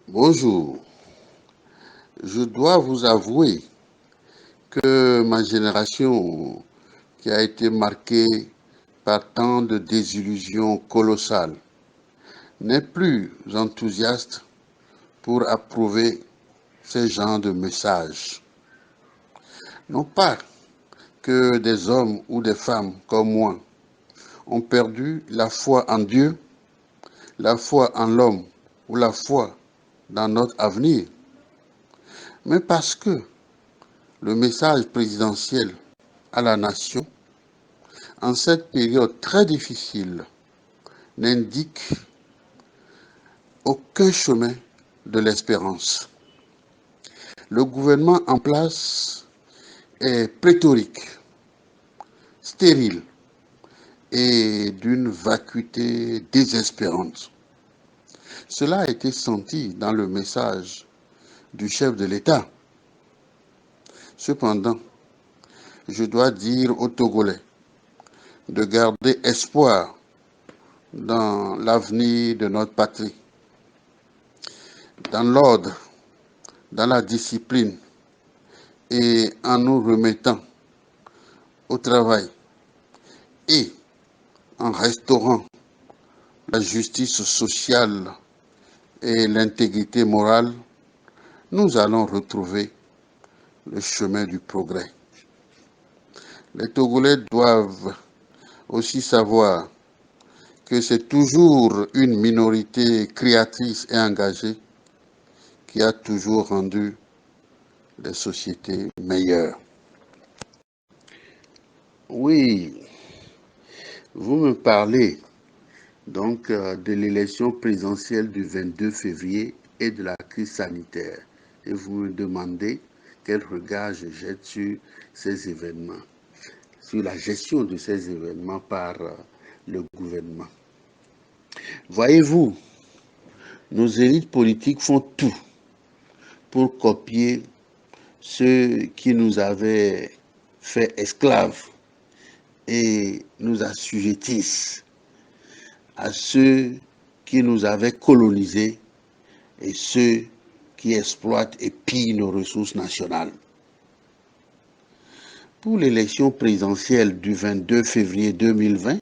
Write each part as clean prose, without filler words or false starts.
Bonjour, je dois vous avouer que ma génération, qui a été marquée par tant de désillusions colossales, n'est plus enthousiaste pour approuver ce genre de messages. Non pas que des hommes ou des femmes comme moi ont perdu la foi en Dieu, la foi en l'homme ou la foi dans notre avenir, mais parce que le message présidentiel à la nation, en cette période très difficile, n'indique aucun chemin de l'espérance. Le gouvernement en place est pléthorique, stérile et d'une vacuité désespérante. Cela a été senti dans le message du chef de l'État. Cependant, je dois dire aux Togolais de garder espoir dans l'avenir de notre patrie, dans l'ordre, dans la discipline et en nous remettant au travail et en restaurant la justice sociale et l'intégrité morale, nous allons retrouver le chemin du progrès. Les Togolais doivent aussi savoir que c'est toujours une minorité créatrice et engagée qui a toujours rendu les sociétés meilleures. Oui, vous me parlez donc de l'élection présidentielle du 22 février et de la crise sanitaire. Et vous me demandez quel regard je jette sur ces événements, sur la gestion de ces événements par le gouvernement. Voyez-vous, nos élites politiques font tout pour copier ceux qui nous avaient fait esclaves et nous assujettissent à ceux qui nous avaient colonisés et ceux qui exploitent et pillent nos ressources nationales. Pour l'élection présidentielle du 22 février 2020,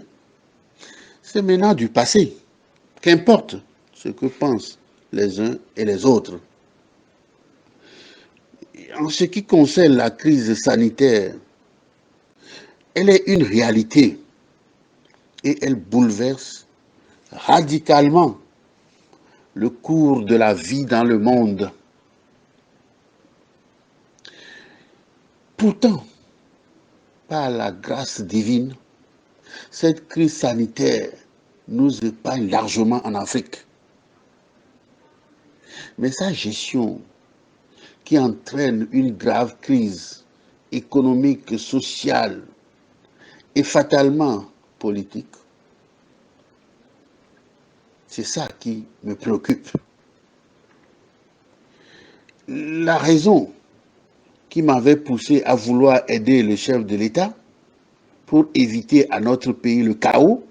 c'est maintenant du passé. Qu'importe ce que pensent les uns et les autres. En ce qui concerne la crise sanitaire, elle est une réalité et elle bouleverse radicalement le cours de la vie dans le monde. Pourtant, par la grâce divine, cette crise sanitaire nous épargne largement en Afrique. Mais sa gestion, qui entraîne une grave crise économique, sociale et fatalement politique, c'est ça qui me préoccupe. La raison qui m'avait poussé à vouloir aider le chef de l'État pour éviter à notre pays le chaos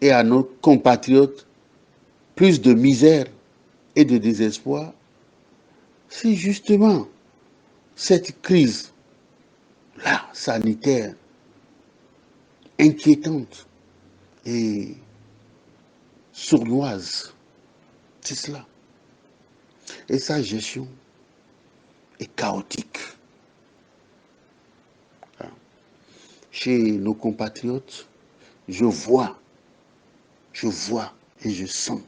et à nos compatriotes plus de misère et de désespoir, c'est justement cette crise-là sanitaire inquiétante et sournoise. C'est cela. Et sa gestion est chaotique. Chez nos compatriotes, je vois et je sens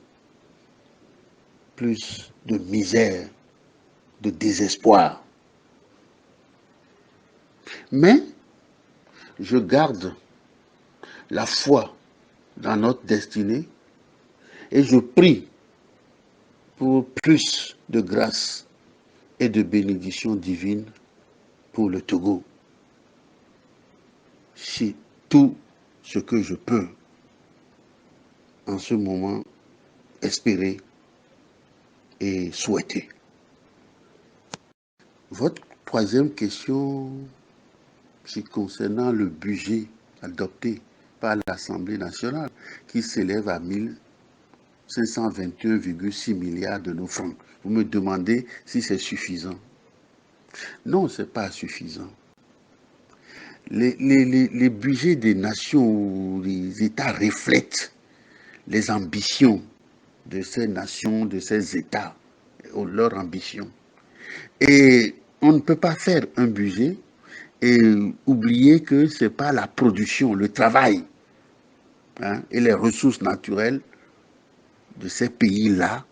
plus de misère, de désespoir. Mais je garde la foi dans notre destinée et je prie pour plus de grâce et de bénédiction divine pour le Togo. C'est tout ce que je peux en ce moment espérer et souhaiter. Votre troisième question, c'est concernant le budget adopté par l'Assemblée nationale qui s'élève à 521,6 milliards de nos francs. Vous me demandez si c'est suffisant. Non, ce n'est pas suffisant. Les budgets des nations ou des États reflètent les ambitions de ces nations, de ces États, leurs ambitions. Et on ne peut pas faire un budget et oublier que ce n'est pas la production, le travail et les ressources naturelles de ces pays-là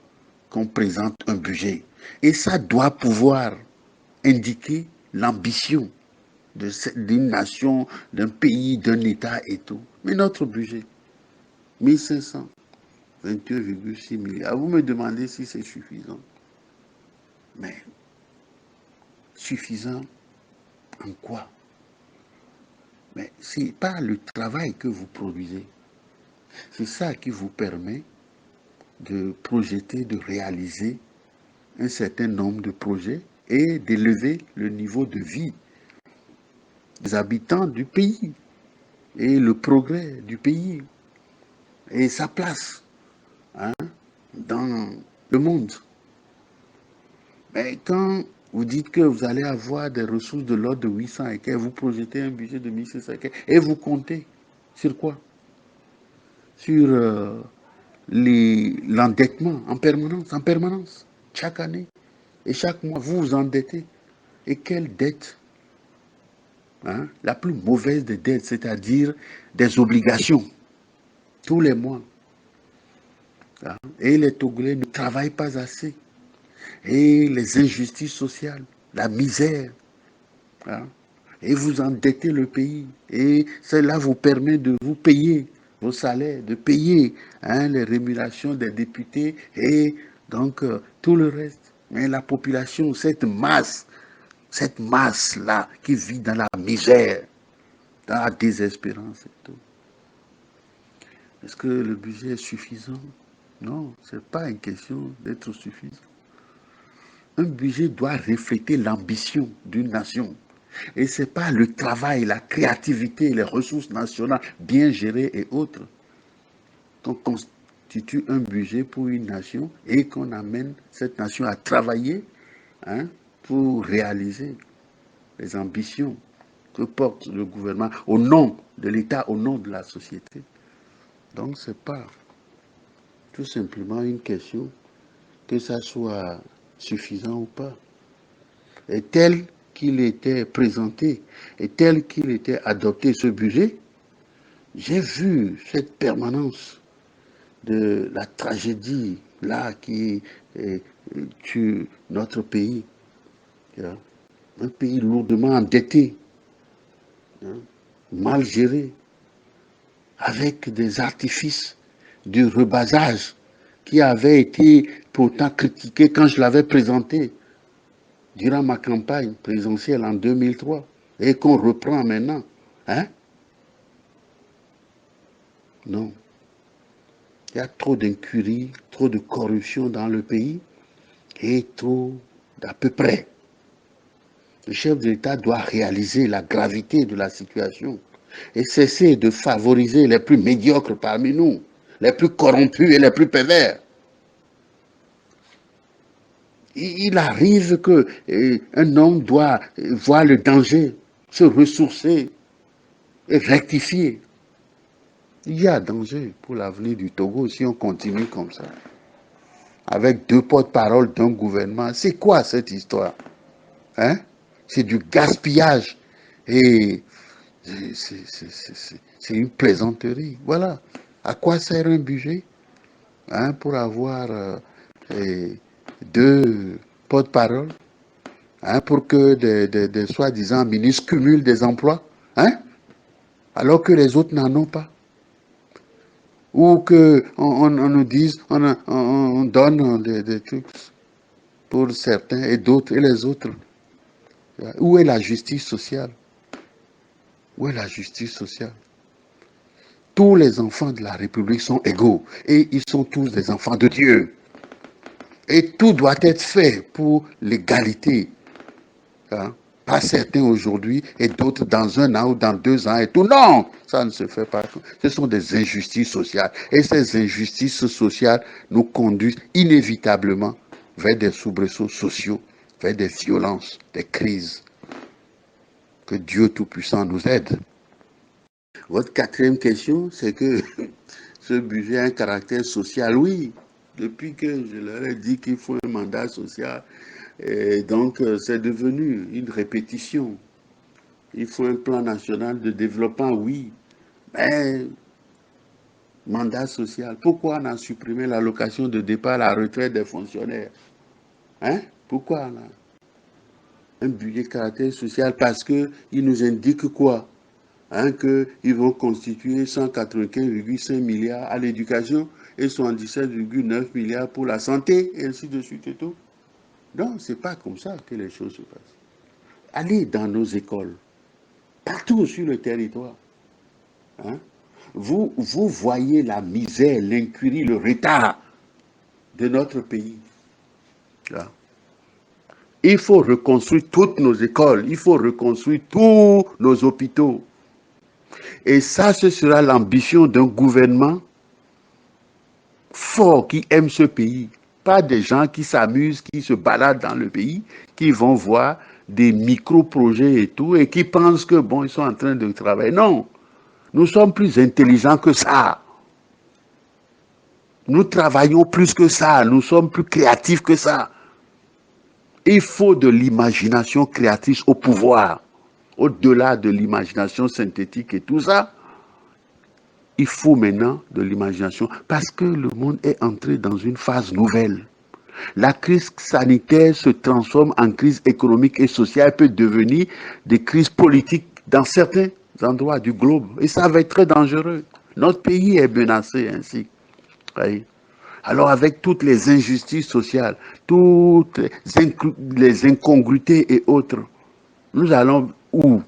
qu'on présente un budget. Et ça doit pouvoir indiquer l'ambition d'une nation, d'un pays, d'un État et tout. Mais notre budget, 1521,6 milliards. Vous me demandez si c'est suffisant. Mais suffisant en quoi? Mais ce n'est pas le travail que vous produisez. C'est ça qui vous permet de projeter, de réaliser un certain nombre de projets et d'élever le niveau de vie des habitants du pays et le progrès du pays et sa place dans le monde. Mais quand vous dites que vous allez avoir des ressources de l'ordre de 800 et que vous projetez un budget de 1600 et vous comptez sur quoi? Sur l'endettement en permanence, chaque année et chaque mois, vous vous endettez. Et quelle dette? La plus mauvaise des dettes, c'est-à-dire des obligations, tous les mois. Et les Togolais ne travaillent pas assez. Et les injustices sociales, la misère. Et vous endettez le pays. Et cela vous permet de vous payer vos salaires, de payer les rémunérations des députés et donc tout le reste. Mais la population, cette masse-là qui vit dans la misère, dans la désespérance et tout. Est-ce que le budget est suffisant? Non, ce n'est pas une question d'être suffisant. Un budget doit refléter l'ambition d'une nation. Et ce n'est pas le travail, la créativité, les ressources nationales bien gérées et autres qu'on constitue un budget pour une nation et qu'on amène cette nation à travailler pour réaliser les ambitions que porte le gouvernement au nom de l'État, au nom de la société. Donc, ce n'est pas tout simplement une question que ça soit suffisant ou pas. Et tel qu'il était présenté et tel qu'il était adopté ce budget, j'ai vu cette permanence de la tragédie là qui tue notre pays. Un pays lourdement endetté, mal géré, avec des artifices du rebasage qui avaient été pourtant critiqués quand je l'avais présenté durant ma campagne présidentielle en 2003 et qu'on reprend maintenant. Non. Il y a trop d'incurie, trop de corruption dans le pays et trop d'à peu près. Le chef de l'État doit réaliser la gravité de la situation et cesser de favoriser les plus médiocres parmi nous, les plus corrompus et les plus pervers. Il arrive qu'un homme doit voir le danger, se ressourcer et rectifier. Il y a danger pour l'avenir du Togo si on continue comme ça. Avec 2 porte-parole d'un gouvernement. C'est quoi cette histoire? C'est du gaspillage. Et c'est une plaisanterie. Voilà. À quoi sert un budget? Pour avoir 2 porte-parole, pour que des soi-disant ministres cumulent des emplois, alors que les autres n'en ont pas. Ou qu'on nous dise, on donne des trucs pour certains et d'autres, et les autres. Où est la justice sociale? Où est la justice sociale? Tous les enfants de la République sont égaux et ils sont tous des enfants de Dieu. Et tout doit être fait pour l'égalité Pas certains aujourd'hui et d'autres dans 1 an ou dans 2 ans et tout. Non, ça ne se fait pas. Ce sont des injustices sociales. Et ces injustices sociales nous conduisent inévitablement vers des soubresauts sociaux, vers des violences, des crises. Que Dieu Tout-Puissant nous aide. Votre quatrième question, c'est que ce budget a un caractère social. Oui, depuis que je leur ai dit qu'il faut un mandat social, et donc c'est devenu une répétition. Il faut un plan national de développement, oui, mais mandat social. Pourquoi on a supprimé l'allocation de départ à la retraite des fonctionnaires? Hein? Pourquoi là? Un budget caractère social parce qu'il nous indique quoi? Hein, qu'ils vont constituer 195,5 milliards à l'éducation et 77,9 milliards pour la santé, et ainsi de suite et tout. Non, ce n'est pas comme ça que les choses se passent. Allez dans nos écoles, partout sur le territoire. Hein, vous voyez la misère, l'incurie, le retard de notre pays. Là. Il faut reconstruire toutes nos écoles, il faut reconstruire tous nos hôpitaux. Et ça, ce sera l'ambition d'un gouvernement fort qui aime ce pays. Pas des gens qui s'amusent, qui se baladent dans le pays, qui vont voir des micro-projets et tout, et qui pensent que, bon, ils sont en train de travailler. Non, nous sommes plus intelligents que ça. Nous travaillons plus que ça, nous sommes plus créatifs que ça. Il faut de l'imagination créatrice au pouvoir. Au-delà de l'imagination synthétique et tout ça, il faut maintenant de l'imagination parce que le monde est entré dans une phase nouvelle. La crise sanitaire se transforme en crise économique et sociale, elle peut devenir des crises politiques dans certains endroits du globe. Et ça va être très dangereux. Notre pays est menacé ainsi. Oui. Alors avec toutes les injustices sociales, toutes les incongruités et autres, nous allons où?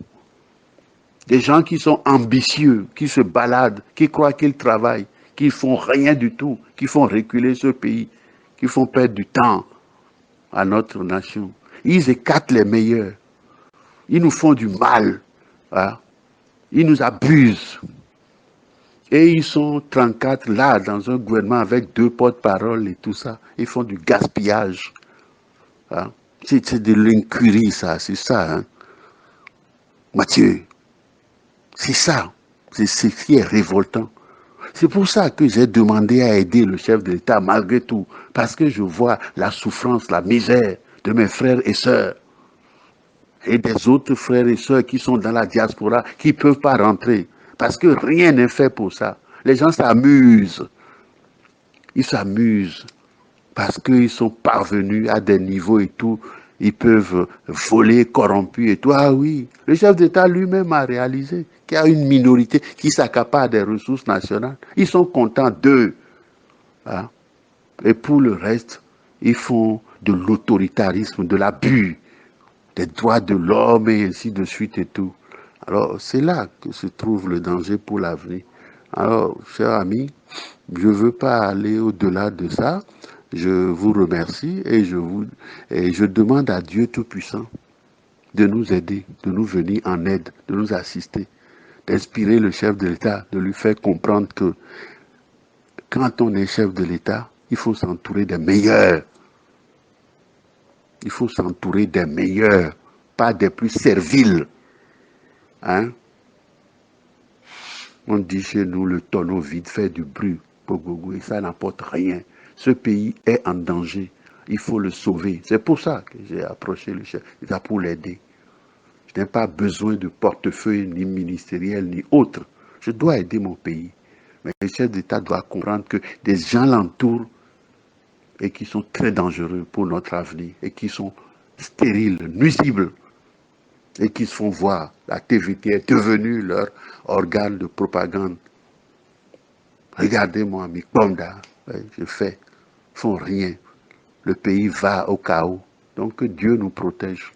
Des gens qui sont ambitieux, qui se baladent, qui croient qu'ils travaillent, qui font rien du tout, qui font reculer ce pays, qui font perdre du temps à notre nation. Ils écartent les meilleurs. Ils nous font du mal. Hein? Ils nous abusent. Et ils sont 34 là, dans un gouvernement avec 2 porte-paroles et tout ça. Ils font du gaspillage. Hein? C'est de l'incurie, ça. C'est ça. Hein? Mathieu, c'est ça. C'est ce qui est révoltant. C'est pour ça que j'ai demandé à aider le chef de l'État malgré tout. Parce que je vois la souffrance, la misère de mes frères et sœurs. Et des autres frères et sœurs qui sont dans la diaspora, qui ne peuvent pas rentrer. Parce que rien n'est fait pour ça. Les gens s'amusent. Ils s'amusent. Parce qu'ils sont parvenus à des niveaux et tout. Ils peuvent voler, corrompus et tout. Ah oui, le chef d'État lui-même a réalisé qu'il y a une minorité qui s'accapare des ressources nationales. Ils sont contents d'eux. Hein? Et pour le reste, ils font de l'autoritarisme, de l'abus des droits de l'homme et ainsi de suite et tout. Alors, c'est là que se trouve le danger pour l'avenir. Alors, chers amis, je ne veux pas aller au-delà de ça. Je vous remercie et je demande à Dieu Tout-Puissant de nous aider, de nous venir en aide, de nous assister, d'inspirer le chef de l'État, de lui faire comprendre que quand on est chef de l'État, il faut s'entourer des meilleurs. Il faut s'entourer des meilleurs, pas des plus serviles. Hein? On dit chez nous, le tonneau vide fait du bruit, et ça n'apporte rien. Ce pays est en danger. Il faut le sauver. C'est pour ça que j'ai approché le chef d'État pour l'aider. Je n'ai pas besoin de portefeuille ni ministériel ni autre. Je dois aider mon pays. Mais le chef d'État doit comprendre que des gens l'entourent et qui sont très dangereux pour notre avenir et qui sont stériles, nuisibles et qui se font voir. La TVT est devenue leur organe de propagande. Regardez-moi, mes Komda, je fais, ils font rien. Le pays va au chaos. Donc que Dieu nous protège.